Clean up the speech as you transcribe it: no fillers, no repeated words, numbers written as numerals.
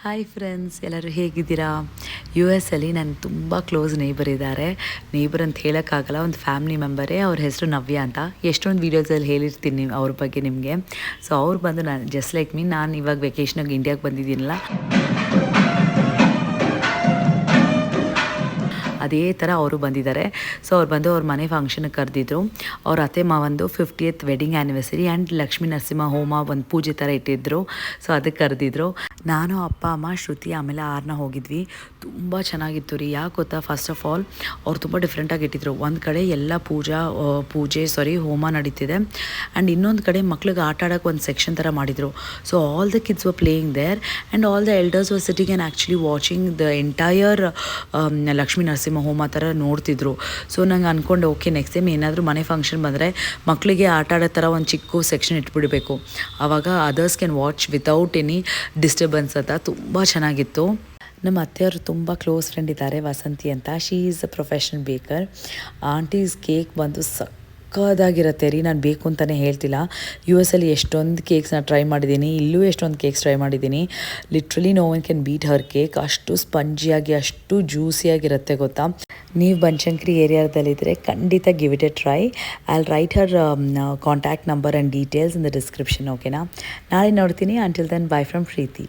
Hi friends, ಎಲ್ಲರೂ ಹೇಗಿದ್ದೀರಾ? U S ಅಲ್ಲಿ ನನ್ನ ತುಂಬ ಕ್ಲೋಸ್ ನೇಬರ್ ಇದ್ದಾರೆ. ನೇಬರ್ ಅಂತ ಹೇಳೋಕ್ಕಾಗಲ್ಲ, ಒಂದು ಫ್ಯಾಮಿಲಿ ಮೆಂಬರೇ. ಅವ್ರ ಹೆಸರು ನವ್ಯ ಅಂತ. ಎಷ್ಟೊಂದು ವೀಡಿಯೋಸಲ್ಲಿ ಹೇಳಿರ್ತೀನಿ ಅವ್ರ ಬಗ್ಗೆ ನಿಮಗೆ. ಸೊ ಅವ್ರು ಬಂದು ನಾನು ಜಸ್ಟ್ ಲೈಕ್ ಮೀ, ನಾನು ಇವಾಗ ವೆಕೇಷನಾಗಿ ಇಂಡಿಯಾಗೆ ಬಂದಿದ್ದೀನಲ್ಲ, ಅದೇ ಥರ ಅವರು ಬಂದಿದ್ದಾರೆ. ಸೊ ಅವ್ರು ಬಂದು ಅವ್ರ ಮನೆ ಫಂಕ್ಷನ್ಗೆ ಕರೆದಿದ್ರು. ಅವ್ರ ಅತ್ತೆ ಮಾವಂದು 50th wedding anniversary and Lakshmi Narasimha ಹೋಮ ಒಂದು ಪೂಜೆ ಥರ ಇಟ್ಟಿದ್ರು. ಸೊ ಅದಕ್ಕೆ ಕರೆದಿದ್ರು. ನಾನು, ಅಪ್ಪ, ಅಮ್ಮ, ಶ್ರುತಿ, ಆಮೇಲೆ ಆರ್ನ ಹೋಗಿದ್ವಿ. ತುಂಬ ಚೆನ್ನಾಗಿತ್ತು ರೀ. ಯಾಕೆ ಗೊತ್ತಾ, ಫಸ್ಟ್ ಆಫ್ ಆಲ್ ಅವ್ರು ತುಂಬ ಡಿಫ್ರೆಂಟಾಗಿ ಇಟ್ಟಿದ್ರು. ಒಂದು ಕಡೆ ಎಲ್ಲ ಹೋಮ ನಡೀತಿದೆ, ಆ್ಯಂಡ್ ಇನ್ನೊಂದು ಕಡೆ ಮಕ್ಳಿಗೆ ಆಟ ಆಡೋಕ್ಕೆ ಒಂದು ಸೆಕ್ಷನ್ ಥರ ಮಾಡಿದರು. So all the kids were playing there and all the elders were sitting and actually watching the entire Lakshmi Narasimha ಹೋಮ ಥರ ನೋಡ್ತಿದ್ರು. ಸೊ ನಂಗೆ ಅಂದ್ಕೊಂಡೆ, ಓಕೆ, ನೆಕ್ಸ್ಟ್ ಟೈಮ್ ಏನಾದರೂ ಮನೆ ಫಂಕ್ಷನ್ ಬಂದರೆ ಮಕ್ಕಳಿಗೆ ಆಟ ಆಡೋ ಥರ ಒಂದು ಚಿಕ್ಕ ಸೆಕ್ಷನ್ ಇಟ್ಬಿಡಬೇಕು. ಆವಾಗ others can watch without any disturbance ಅಂತ. ತುಂಬ ಚೆನ್ನಾಗಿತ್ತು. ನಮ್ಮ ಅತ್ತೆಯವರು ತುಂಬ ಕ್ಲೋಸ್ ಫ್ರೆಂಡ್ ಇದ್ದಾರೆ, ವಸಂತಿ ಅಂತ. She is a professional baker. Aunties cake ಬಂದು ಸಕ್ಕದಾಗಿರುತ್ತೆ ರೀ. ನಾನು ಬೇಕು ಅಂತಲೇ ಹೇಳ್ತಿಲ್ಲ. ಯು ಎಸ್ ಅಲ್ಲಿ ಎಷ್ಟೊಂದು ಕೇಕ್ಸ್ನ ಟ್ರೈ ಮಾಡಿದ್ದೀನಿ, ಇಲ್ಲೂ ಎಷ್ಟೊಂದು ಕೇಕ್ಸ್ ಟ್ರೈ ಮಾಡಿದ್ದೀನಿ. Literally no one can beat her cake. ಅಷ್ಟು ಸ್ಪಂಜಿಯಾಗಿ, ಅಷ್ಟು ಜ್ಯೂಸಿಯಾಗಿರುತ್ತೆ ಗೊತ್ತಾ. ನೀವು ಬನಶಂಕರಿ ಏರಿಯಾದಲ್ಲಿದ್ದರೆ ಖಂಡಿತ give it a try. I will write her contact number and details in the description. ಓಕೆನಾ? ನಾಳೆ ನೋಡ್ತೀನಿ. Until then, bye from Preethi.